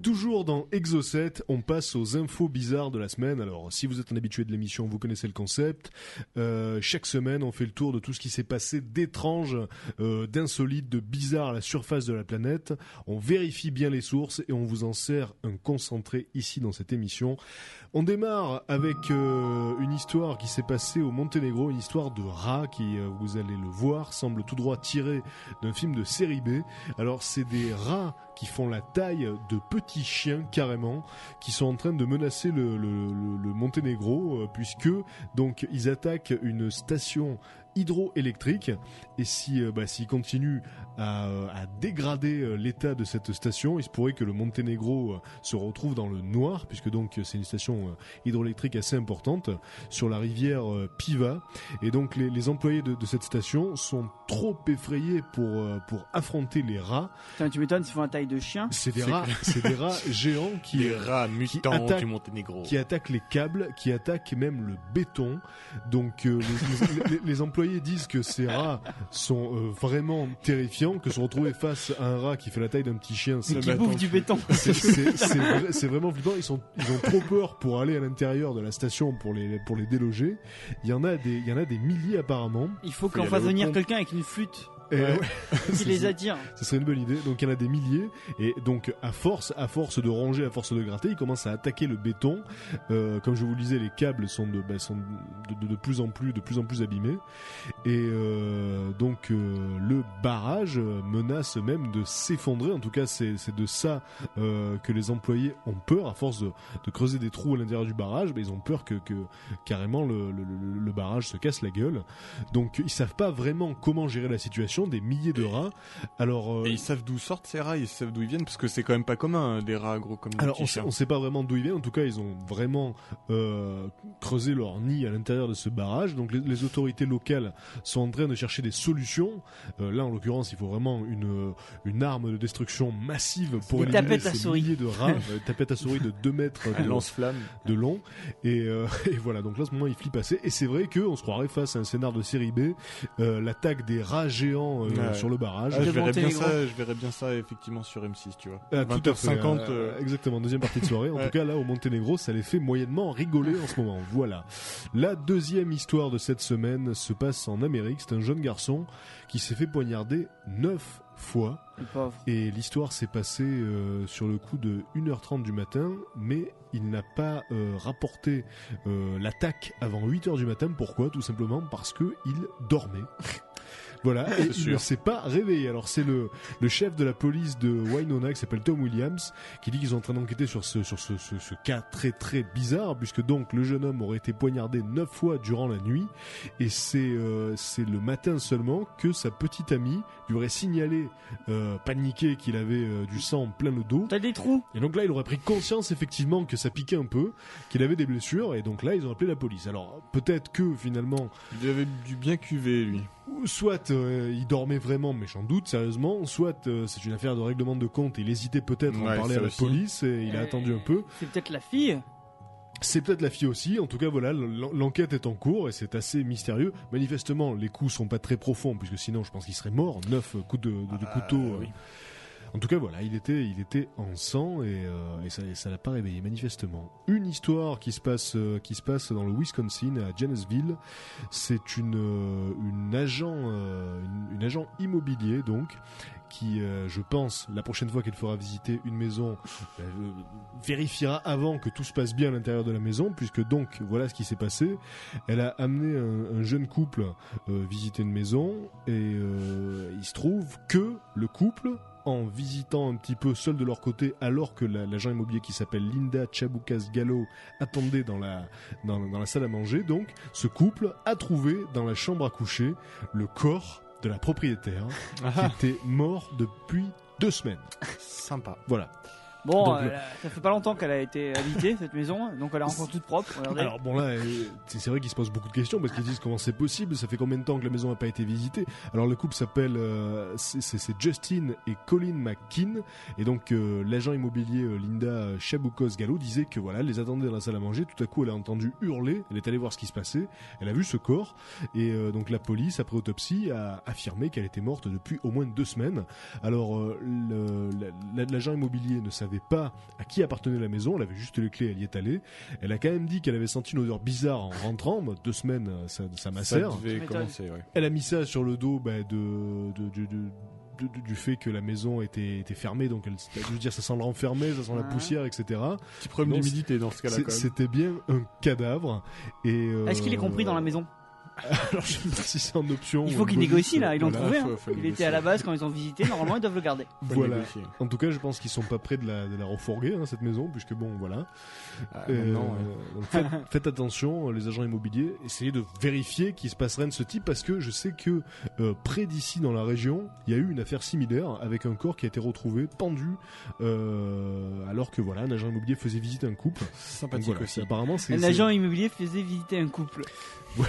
Toujours dans Exocet, on passe aux infos bizarres de la semaine. Alors si vous êtes un habitué de l'émission, vous connaissez le concept. Chaque semaine, on fait le tour de tout ce qui s'est passé d'étrange, d'insolite, de bizarre à la surface de la planète. On vérifie bien les sources et on vous en sert un concentré ici dans cette émission. On démarre avec une histoire qui s'est passée au Monténégro, une histoire de rats qui, vous allez le voir, semble tout droit tirée d'un film de série B. Alors c'est des rats qui font la taille de petits chiens carrément, qui sont en train de menacer le Monténégro, puisque donc ils attaquent une station hydroélectrique, et s'ils continuent à dégrader l'état de cette station, il se pourrait que le Monténégro se retrouve dans le noir, puisque donc c'est une station hydroélectrique assez importante sur la rivière Piva, et donc les employés de cette station sont trop effrayés pour affronter les rats.
Putain, tu m'étonnes, ils font la taille de chien.
C'est des rats géants
les rats mutants du Monténégro,
qui attaquent les câbles, qui attaquent même le béton. Donc les employés employés disent que ces rats sont vraiment terrifiants, que se retrouver face à un rat qui fait la taille d'un petit chien,
C'est qui bouffe du béton.
c'est vraiment flippant. Ils ont trop peur pour aller à l'intérieur de la station pour les déloger. Il y en a des milliers apparemment.
Il faut qu'on fasse venir quelqu'un avec une flûte. Qui les attire.
Ce serait une bonne idée. Donc il y en a des milliers et donc à force de ronger, à force de gratter, ils commencent à attaquer le béton. Comme je vous le disais, les câbles sont de plus en plus abîmés et donc le barrage menace même de s'effondrer. En tout cas, c'est de ça que les employés ont peur à force de creuser des trous à l'intérieur du barrage. Ils ont peur que carrément le barrage se casse la gueule. Donc ils savent pas vraiment comment gérer la situation. Des milliers de rats. Alors,
et ils savent d'où sortent ces rats, ils savent d'où ils viennent, parce que c'est quand même pas commun des rats gros comme des petits chiens.
On sait pas vraiment d'où ils viennent. En tout cas, ils ont vraiment creusé leur nid à l'intérieur de ce barrage. Donc les autorités locales sont en train de chercher des solutions. Là, en l'occurrence, il faut vraiment une arme de destruction massive pour éliminer ces milliers de rats. Tapette à souris de 2 mètres de long. Et voilà. Donc là, à ce moment, il flippe assez. Et c'est vrai qu'on se croirait face à un scénar de série B, l'attaque des rats géants sur le barrage.
Je verrais bien ça effectivement sur M6, tu vois.
20h50 exactement, deuxième partie de soirée. En tout cas là au Monténégro, ça les fait moyennement rigoler en ce moment. Voilà. La deuxième histoire de cette semaine se passe en Amérique. C'est un jeune garçon qui s'est fait poignarder 9 fois. Et l'histoire s'est passée sur le coup de 1h30 du matin, mais il n'a pas rapporté l'attaque avant 8h du matin. Pourquoi ? Tout simplement parce que il dormait. Voilà, et il ne s'est pas réveillé. Alors c'est le chef de la police de Winona qui s'appelle Tom Williams qui dit qu'ils sont en train d'enquêter sur ce cas très très bizarre, puisque donc le jeune homme aurait été poignardé 9 fois durant la nuit, et c'est le matin seulement que sa petite amie lui aurait signalé paniqué qu'il avait du sang plein le dos.
T'as des trous.
Et donc là il aurait pris conscience effectivement que ça piquait un peu, qu'il avait des blessures, et donc là ils ont appelé la police. Alors peut-être que finalement
il avait dû bien cuver lui.
Soit il dormait vraiment, mais j'en doute sérieusement, soit c'est une affaire de règlement de compte, il hésitait peut-être à en parler à la police et il a attendu un peu.
C'est peut-être la fille.
C'est peut-être la fille aussi. En tout cas, voilà, l'enquête est en cours et c'est assez mystérieux. Manifestement, les coups sont pas très profonds, puisque sinon je pense qu'il serait mort. 9 coups de couteau.
Oui.
En tout cas, voilà, il était en sang et ça l'a pas réveillé manifestement. Une histoire qui se passe dans le Wisconsin à Janesville. C'est une agent immobilier donc qui, je pense, la prochaine fois qu'elle fera visiter une maison, vérifiera avant que tout se passe bien à l'intérieur de la maison, puisque donc voilà ce qui s'est passé. Elle a amené un jeune couple visiter une maison et il se trouve que le couple, en visitant un petit peu seul de leur côté, alors que l'agent immobilier qui s'appelle Linda Chabucas Gallo attendait dans la salle à manger, donc ce couple a trouvé dans la chambre à coucher le corps de la propriétaire qui était mort depuis 2 semaines.
Sympa.
Voilà.
Bon, donc, ça fait pas longtemps qu'elle a été habitée cette maison, donc elle est encore toute propre. Regardez.
Alors bon là, c'est vrai qu'ils se posent beaucoup de questions parce qu'ils disent comment c'est possible. Ça fait combien de temps que la maison n'a pas été visitée? Alors le couple s'appelle c'est Justin et Colin McKean, et donc l'agent immobilier Linda Chabucos Gallo disait que voilà, elle les attendait dans la salle à manger. Tout à coup, elle a entendu hurler. Elle est allée voir ce qui se passait. Elle a vu ce corps et donc la police, après autopsie, a affirmé qu'elle était morte depuis au moins 2 semaines. Alors l'agent immobilier ne savait pas à qui appartenait la maison, elle avait juste les clés, elle y est allée. Elle a quand même dit qu'elle avait senti une odeur bizarre en rentrant. 2 semaines, ça macère.
Ça devait commencer, ouais.
Elle a mis ça sur le dos du fait que la maison était fermée, donc je veux dire, ça sent le renfermé, ça sent la poussière, etc.
Petit problème d'humidité dans ce cas-là.
C'était bien un cadavre. Et
est-ce qu'il est compris dans la maison?
Alors je sais pas si c'est en option.
Il faut qu'ils négocient là, ils l'ont trouvé. Il était à la base quand ils ont visité, normalement ils doivent le garder.
Voilà. En tout cas, je pense qu'ils sont pas près de la refourguer, cette maison, puisque bon, voilà. Donc faites attention, les agents immobiliers, essayez de vérifier qu'il se passe rien de ce type, parce que je sais que près d'ici dans la région, il y a eu une affaire similaire avec un corps qui a été retrouvé pendu alors que voilà, un agent immobilier faisait visiter un couple.
Sympathique
voilà,
aussi.
Apparemment,
un agent immobilier faisait visiter un couple.
Ouais.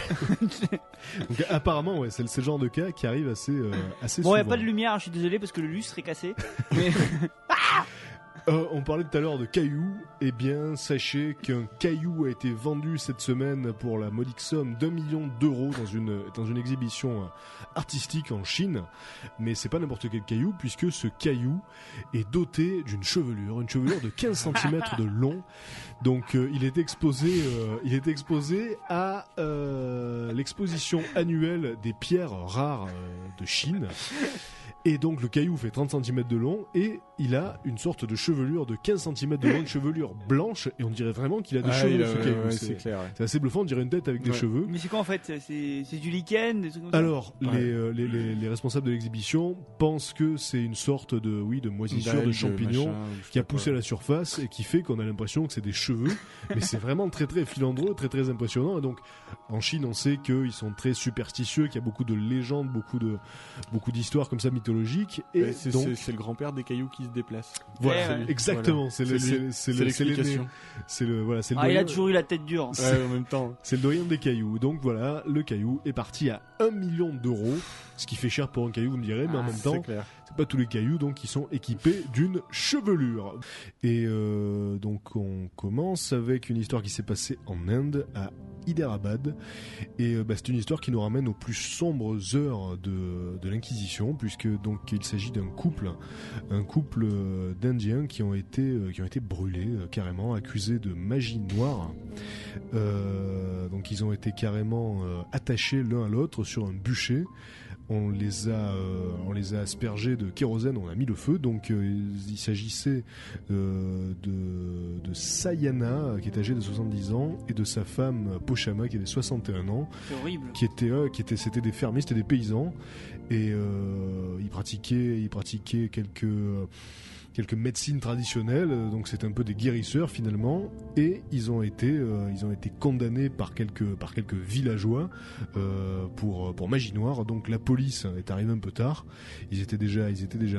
Donc apparemment, ouais, c'est le genre de cas qui arrive assez
bon,
souvent.
il n'y a pas de lumière, je suis désolé parce que le lustre est cassé. Mais...
On parlait tout à l'heure de cailloux. Eh bien, sachez qu'un caillou a été vendu cette semaine pour la modique somme d'1 million d'euros dans une exhibition artistique en Chine. Mais c'est pas n'importe quel caillou, puisque ce caillou est doté d'une chevelure, une chevelure de 15 cm de long. Donc, il est exposé à l'exposition annuelle des pierres rares de Chine. Et donc le caillou fait 30 cm de long et il a une sorte de chevelure de 15 cm de long, une chevelure blanche, et on dirait vraiment qu'il a des cheveux ce caillou.
Ouais, c'est clair. Ouais.
C'est assez bluffant, on dirait une tête avec des cheveux.
Mais c'est quoi en fait? C'est du lichen, des trucs comme ça?
Alors, les responsables de l'exhibition pensent que c'est une sorte de moisissure de champignons qui a poussé à la surface et qui fait qu'on a l'impression que c'est des cheveux. Mais c'est vraiment très très filandreux, très très impressionnant. Et donc, en Chine, on sait qu'ils sont très superstitieux, qu'il y a beaucoup de légendes, beaucoup d'histoires comme ça mythologiques. Et
c'est le grand-père des cailloux qui se déplace.
Voilà, exactement.
Voilà. C'est l'explication.
Il a toujours eu la tête dure.
Ouais, en même temps.
C'est le doyen des cailloux. Donc voilà, le caillou est parti à 1 million d'euros, ce qui fait cher pour un caillou, vous me direz, mais en même temps, c'est pas tous les cailloux donc qui sont équipés d'une chevelure. Et donc on commence avec une histoire qui s'est passée en Inde, à Hyderabad, et c'est une histoire qui nous ramène aux plus sombres heures de l'Inquisition, puisque donc il s'agit d'un couple d'Indiens qui ont été brûlés carrément, accusés de magie noire. Donc ils ont été carrément attachés l'un à l'autre sur un bûcher. On les a aspergés de kérosène, on a mis le feu. Donc il s'agissait de Sayana, qui est âgée de 70 ans, et de sa femme Pochama, qui avait 61 ans.
C'est horrible.
C'était des fermiers, c'était des paysans, et ils pratiquaient quelques médecines traditionnelles, donc c'est un peu des guérisseurs finalement, et ils ont été condamnés par quelques villageois pour magie noire. Donc la police est arrivée un peu tard, ils étaient déjà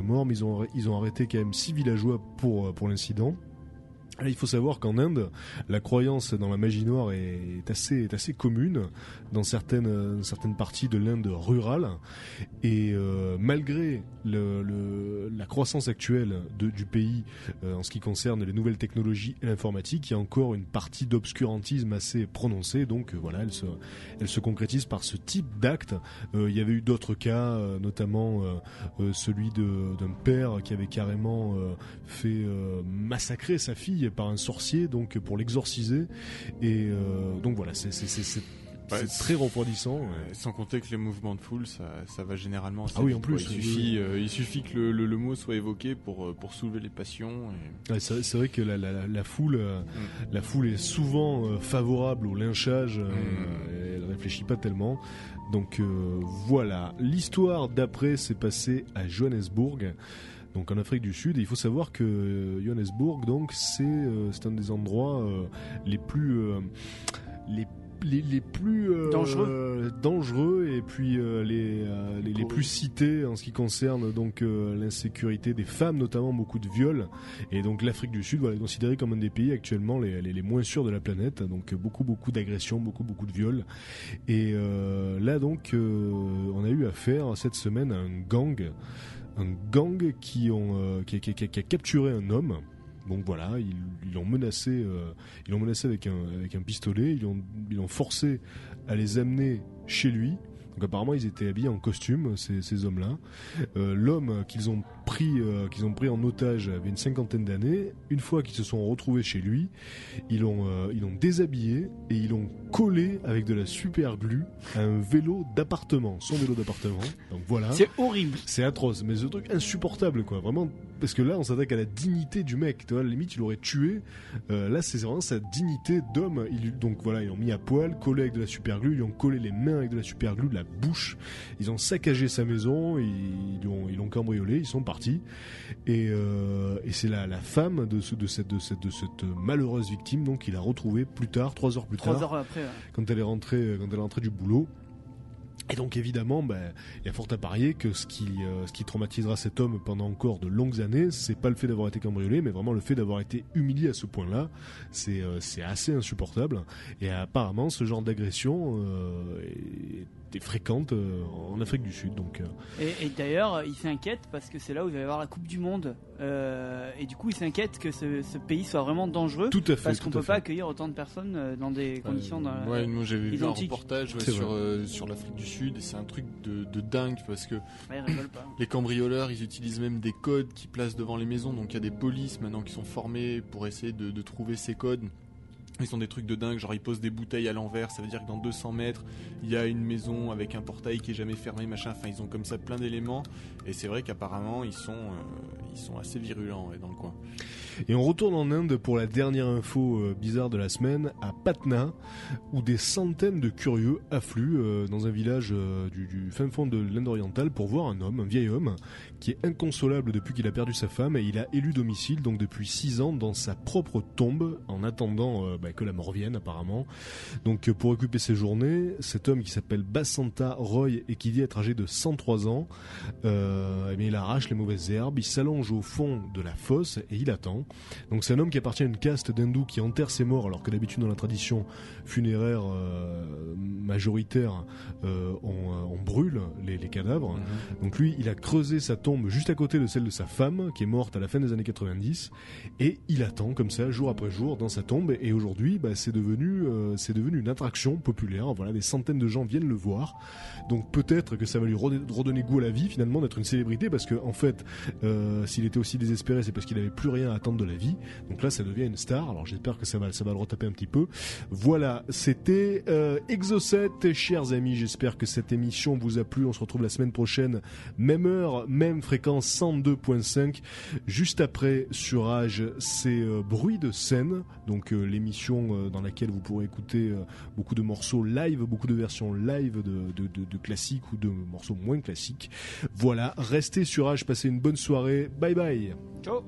morts, mais ils ont arrêté quand même 6 villageois pour l'incident. Il faut savoir qu'en Inde, la croyance dans la magie noire est assez commune dans certaines parties de l'Inde rurale, et malgré la croissance actuelle du pays en ce qui concerne les nouvelles technologies et l'informatique, il y a encore une partie d'obscurantisme assez prononcée. Donc voilà, elle se concrétise par ce type d'acte. Il y avait eu d'autres cas, notamment celui d'un père qui avait carrément fait massacrer sa fille par un sorcier, donc pour l'exorciser, et donc voilà, c'est très refroidissant.
Sans compter que les mouvements de foule, ça va généralement assez
oui,
vite,
en plus,
il suffit que le mot soit évoqué pour soulever les passions.
Ouais, c'est vrai que la foule est souvent favorable au lynchage. Elle réfléchit pas tellement. Donc voilà, l'histoire d'après s'est passée à Johannesburg, donc en Afrique du Sud. Et il faut savoir que Johannesburg, donc c'est un des endroits les plus dangereux, et puis les plus cités en ce qui concerne donc l'insécurité des femmes, notamment beaucoup de viols. Et donc l'Afrique du Sud, voilà, est considérée comme un des pays actuellement les moins sûrs de la planète. Donc beaucoup d'agressions, beaucoup de viols. Et là donc on a eu affaire cette semaine à un gang qui a capturé un homme. Donc voilà, ils l'ont menacé avec un pistolet. Ils l'ont forcé à les amener chez lui. Donc apparemment ils étaient habillés en costume, ces hommes-là. L'homme qu'ils ont pris en otage avait une 50aine d'années. Une fois qu'ils se sont retrouvés chez lui, ils l'ont déshabillé et ils l'ont collé avec de la super glue à un vélo d'appartement, son vélo d'appartement. Donc voilà.
C'est horrible.
C'est atroce, mais ce truc insupportable, quoi. Vraiment, parce que là on s'attaque à la dignité du mec. Tu vois, à la limite il l'aurait tué. Là c'est vraiment sa dignité d'homme. Donc voilà, ils l'ont mis à poil, collé avec de la super glue. Ils lui ont collé les mains avec de la super glue, de la bouche. Ils ont saccagé sa maison. Ils l'ont cambriolé. Ils sont partis. Et c'est la femme de cette malheureuse victime, donc il a retrouvé plus tard, 3 heures plus tard,
3 heures après,
quand elle est rentrée du boulot. Et donc évidemment, il y a fort à parier que ce qui traumatisera cet homme pendant encore de longues années, c'est pas le fait d'avoir été cambriolé, mais vraiment le fait d'avoir été humilié à ce point-là. C'est assez insupportable. Et apparemment, ce genre d'agression est était fréquente en Afrique du Sud. Donc,
Et d'ailleurs, il s'inquiète parce que c'est là où il va y avoir la Coupe du Monde. Et du coup, il s'inquiète que ce pays soit vraiment dangereux.
tout à fait.
Parce qu'on
tout à
peut pas
fait.
accueillir autant de personnes dans des conditions.
Ouais, moi j'avais vu un
identique.
reportage
C'est
sur l'Afrique du Sud et c'est un truc de dingue parce que
Ouais, ils rigolent pas.
les cambrioleurs ils utilisent même des codes qu'ils placent devant les maisons, donc il y a des polices maintenant qui sont formées pour essayer de trouver ces codes. Ils sont des trucs de dingue, genre ils posent des bouteilles à l'envers, ça veut dire que dans 200 mètres il y a une maison avec un portail qui est jamais fermé, machin, enfin ils ont comme ça plein d'éléments et c'est vrai qu'apparemment ils sont assez virulents ouais, dans le coin.
Et on retourne en Inde pour la dernière info bizarre de la semaine, à Patna, où des centaines de curieux affluent dans un village du fin fond de l'Inde orientale pour voir un vieil homme, qui est inconsolable depuis qu'il a perdu sa femme, et il a élu domicile donc depuis 6 ans dans sa propre tombe, en attendant que la mort vienne apparemment. Donc pour occuper ses journées, cet homme qui s'appelle Basanta Roy et qui dit être âgé de 103 ans, il arrache les mauvaises herbes, il s'allonge au fond de la fosse et il attend. Donc c'est un homme qui appartient à une caste d'hindous qui enterre ses morts, alors que d'habitude dans la tradition funéraire majoritaire on brûle les cadavres. Donc lui il a creusé sa tombe juste à côté de celle de sa femme qui est morte à la fin des années 90 et il attend comme ça jour après jour dans sa tombe et aujourd'hui c'est devenu une attraction populaire. Voilà, des centaines de gens viennent le voir, donc peut-être que ça va lui redonner goût à la vie finalement d'être une célébrité, parce que en fait s'il était aussi désespéré c'est parce qu'il avait plus rien à attendre de la vie, donc là ça devient une star. Alors j'espère que ça va le retaper un petit peu. Voilà, c'était Exocet, chers amis, j'espère que cette émission vous a plu. On se retrouve la semaine prochaine, même heure, même fréquence, 102.5. Juste après sur Rage, c'est Bruit de scène, donc l'émission dans laquelle vous pourrez écouter beaucoup de morceaux live, beaucoup de versions live de classiques ou de morceaux moins classiques. Voilà, restez sur Rage, passez une bonne soirée, bye bye.
Ciao.